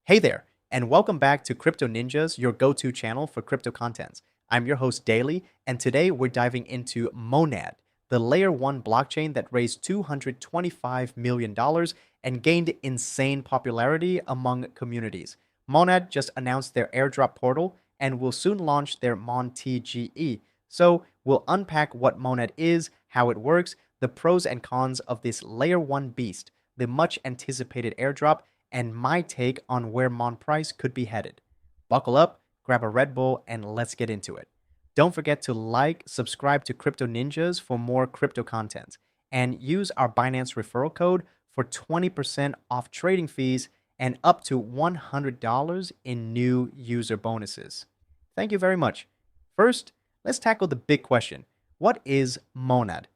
Hey there, and welcome back to CryptoNinjas, your go-to channel for crypto contents. I'm your host Daily, and today we're diving into Monad, the layer 1 blockchain that raised $225 million and gained insane popularity among communities. Monad just announced their airdrop portal and will soon launch their MON TGE. So we'll unpack what Monad is, how it works, the pros and cons of this layer 1 beast, the much anticipated airdrop, and my take on where MON Price could be headed. Buckle up, grab a Red Bull, and let's get into it. Don't forget to like, subscribe to Crypto Ninjas for more crypto content, and use our Binance referral code for 20% off trading fees and up to $100 in new user bonuses. Thank you very much. First, let's tackle the big question. What is Monad?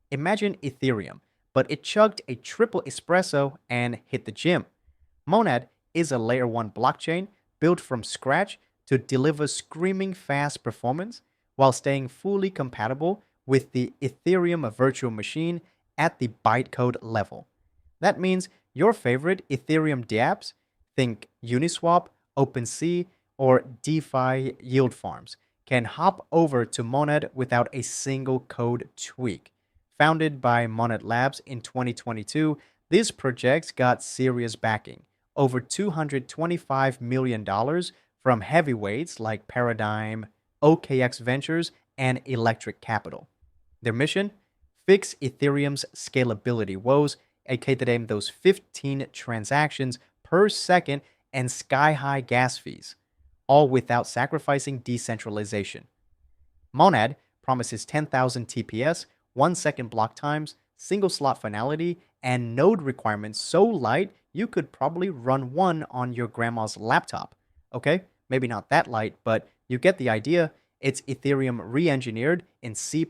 Imagine Ethereum, but it chugged a triple espresso and hit the gym. Monad is a layer 1 blockchain built from scratch to deliver screaming fast performance while staying fully compatible with the Ethereum virtual machine at the bytecode level. That means your favorite Ethereum dApps, think Uniswap, OpenSea, or DeFi yield farms, can hop over to Monad without a single code tweak. Founded by Monad Labs in 2022, this project got serious backing, over $225 million from heavyweights like Paradigm, OKX Ventures, and Electric Capital. Their mission? Fix Ethereum's scalability woes, aka those 15 transactions per second and sky-high gas fees, all without sacrificing decentralization. Monad promises 10,000 TPS, 1 second block times, single slot finality, and node requirements so light you could probably run one on your grandma's laptop. Okay, maybe not that light, but you get the idea. It's Ethereum re-engineered in C++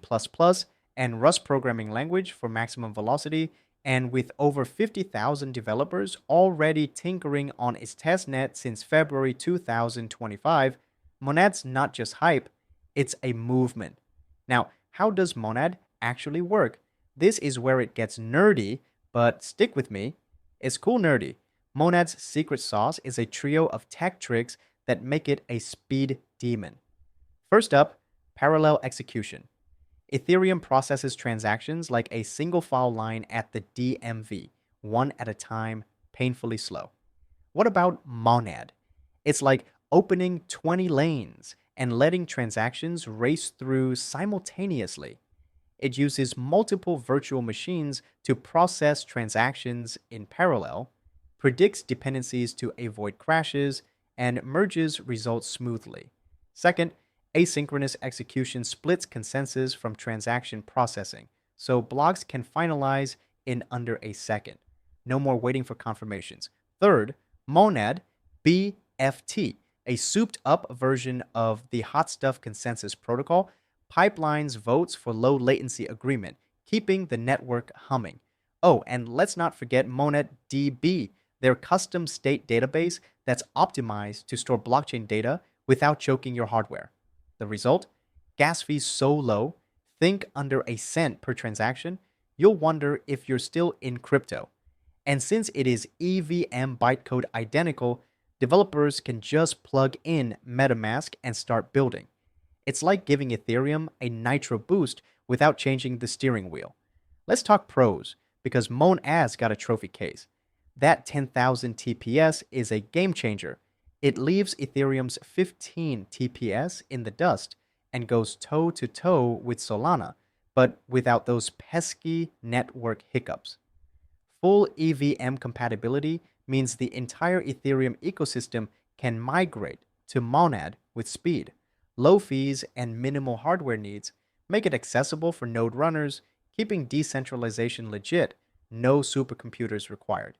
and Rust programming language for maximum velocity, and with over 50,000 developers already tinkering on its testnet since February 2025, Monad's not just hype, it's a movement. Now, how does Monad actually work? This is where it gets nerdy, but stick with me. It's cool nerdy. Monad's secret sauce is a trio of tech tricks that make it a speed demon. First up, parallel execution. Ethereum processes transactions like a single file line at the DMV, one at a time, painfully slow. What about Monad? It's like opening 20 lanes and letting transactions race through simultaneously. It uses multiple virtual machines to process transactions in parallel, predicts dependencies to avoid crashes, and merges results smoothly. Second, asynchronous execution splits consensus from transaction processing, so blocks can finalize in under a second. No more waiting for confirmations. Third, Monad BFT, a souped up version of the hot stuff consensus protocol, pipelines votes for low latency agreement, keeping the network humming. Oh, and let's not forget Monad DB, their custom state database that's optimized to store blockchain data without choking your hardware. The result? Gas fees so low, think under a cent per transaction, you'll wonder if you're still in crypto. And since it is EVM bytecode identical, developers can just plug in MetaMask and start building. It's like giving Ethereum a nitro boost without changing the steering wheel. Let's talk pros, because Monad's got a trophy case. That 10,000 TPS is a game changer. It leaves Ethereum's 15 TPS in the dust and goes toe to toe with Solana, but without those pesky network hiccups. Full EVM compatibility means the entire Ethereum ecosystem can migrate to Monad with speed. Low fees and minimal hardware needs make it accessible for node runners, keeping decentralization legit, no supercomputers required.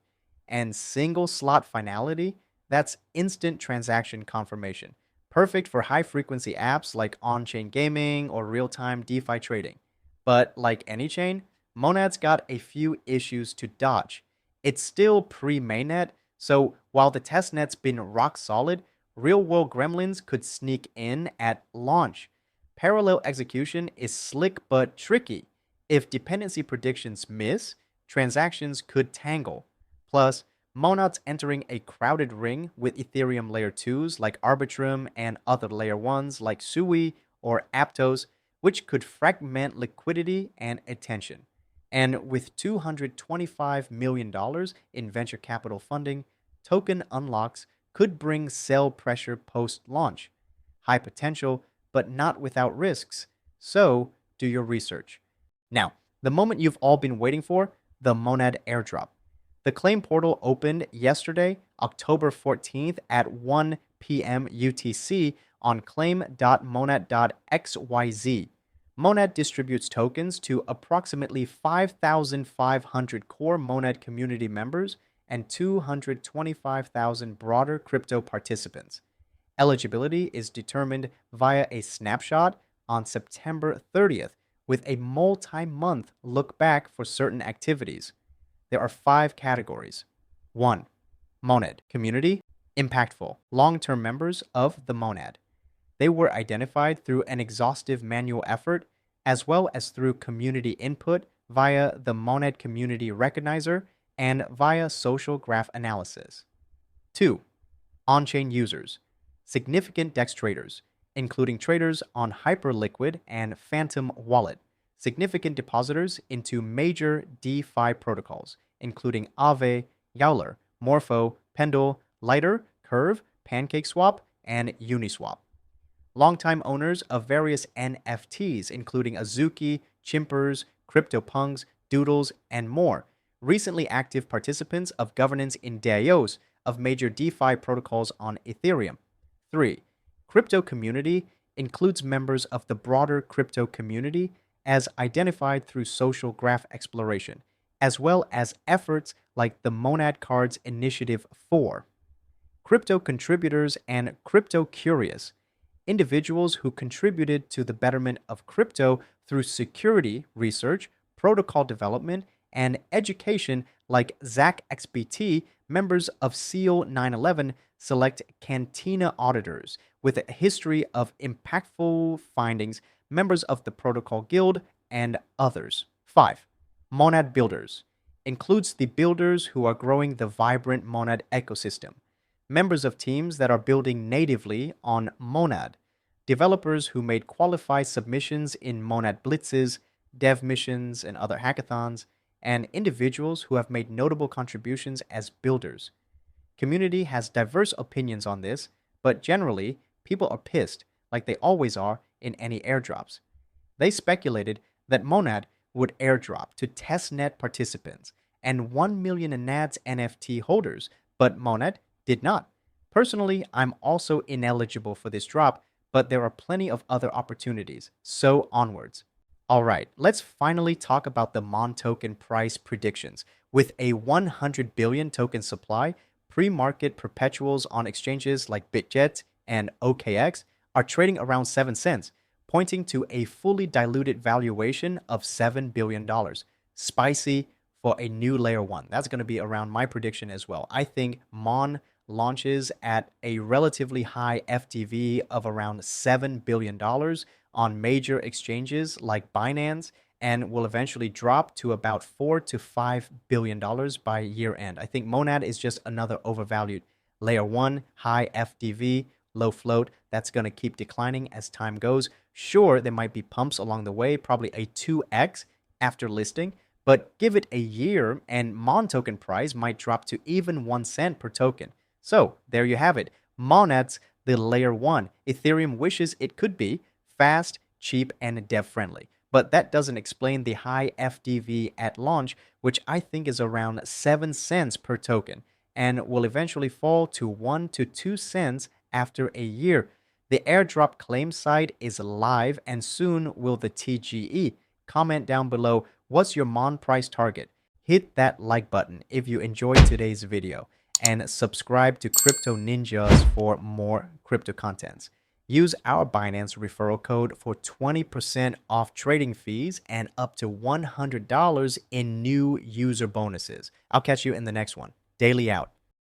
And single slot finality, that's instant transaction confirmation, perfect for high frequency apps like on chain gaming or real time DeFi trading. But like any chain, Monad's got a few issues to dodge. It's still pre mainnet, so while the testnet's been rock solid, real world gremlins could sneak in at launch. Parallel execution is slick but tricky. If dependency predictions miss, transactions could tangle. Plus, Monad's entering a crowded ring with Ethereum layer 2s like Arbitrum and other layer 1s like Sui or Aptos, which could fragment liquidity and attention. And with $225 million in venture capital funding, token unlocks could bring sell pressure post launch. High potential, but not without risks. So, do your research. Now, the moment you've all been waiting for, the Monad airdrop. The claim portal opened yesterday, October 14th at 1 p.m. UTC on claim.monad.xyz. Monad distributes tokens to approximately 5,500 core Monad community members and 225,000 broader crypto participants. Eligibility is determined via a snapshot on September 30th with a multi month look back for certain activities. There are 5 categories. 1. Monad community, impactful, long term members of the Monad. They were identified through an exhaustive manual effort as well as through community input via the Monad Community Recognizer and via social graph analysis. 2. On chain users, significant DEX traders, including traders on Hyperliquid and Phantom Wallet, significant depositors into major DeFi protocols, including Aave, Yowler, Morpho, Pendle, Lighter, Curve, PancakeSwap, and Uniswap. Longtime owners of various NFTs, including Azuki, Chimpers, CryptoPunks, Doodles, and more. Recently active participants of governance in DAOs of major DeFi protocols on Ethereum. 3. Crypto community includes members of the broader crypto community as identified through social graph exploration, as well as efforts like the Monad Cards Initiative 4. Crypto contributors and crypto curious, individuals who contributed to the betterment of crypto through security research, protocol development, and education like ZachXBT, members of SEAL 911, select Cantina auditors with a history of impactful findings, members of the Protocol Guild, and others. 5. Monad builders includes the builders who are growing the vibrant Monad ecosystem, members of teams that are building natively on Monad, developers who made qualified submissions in Monad blitzes, dev missions, and other hackathons, and individuals who have made notable contributions as builders. Community has diverse opinions on this, but generally, people are pissed, like they always are in any airdrops. They speculated that Monad would airdrop to testnet participants and 1 million NADS NFT holders, but Monad did not. Personally, I'm also ineligible for this drop, but there are plenty of other opportunities, so onwards. Alright, let's finally talk about the MON token price predictions. With a 100 billion token supply, pre-market perpetuals on exchanges like BitGet and OKX are trading around 7 cents, pointing to a fully diluted valuation of $7 billion. Spicy for a new layer 1. That's going to be around my prediction as well. I think MON launches at a relatively high FTV of around $7 billion on major exchanges like Binance and will eventually drop to about $4 to $5 billion by year end. I think Monad is just another overvalued layer 1, high FTV, low float. That's going to keep declining as time goes. Sure, there might be pumps along the way, probably a 2x after listing, but give it a year and MON token price might drop to even 1 cent per token. So there you have it. Monad's the layer 1. Ethereum wishes it could be fast, cheap, and dev friendly. But that doesn't explain the high FDV at launch, which I think is around 7 cents per token, and will eventually fall to 1 to 2 cents after a year. The airdrop claim site is live, and soon will the TGE. Comment down below, what's your MON price target? Hit that like button if you enjoyed today's video, and subscribe to CryptoNinjas for more crypto contents. Use our Binance referral code for 20% off trading fees and up to $100 in new user bonuses. I'll catch you in the next one. Daily out.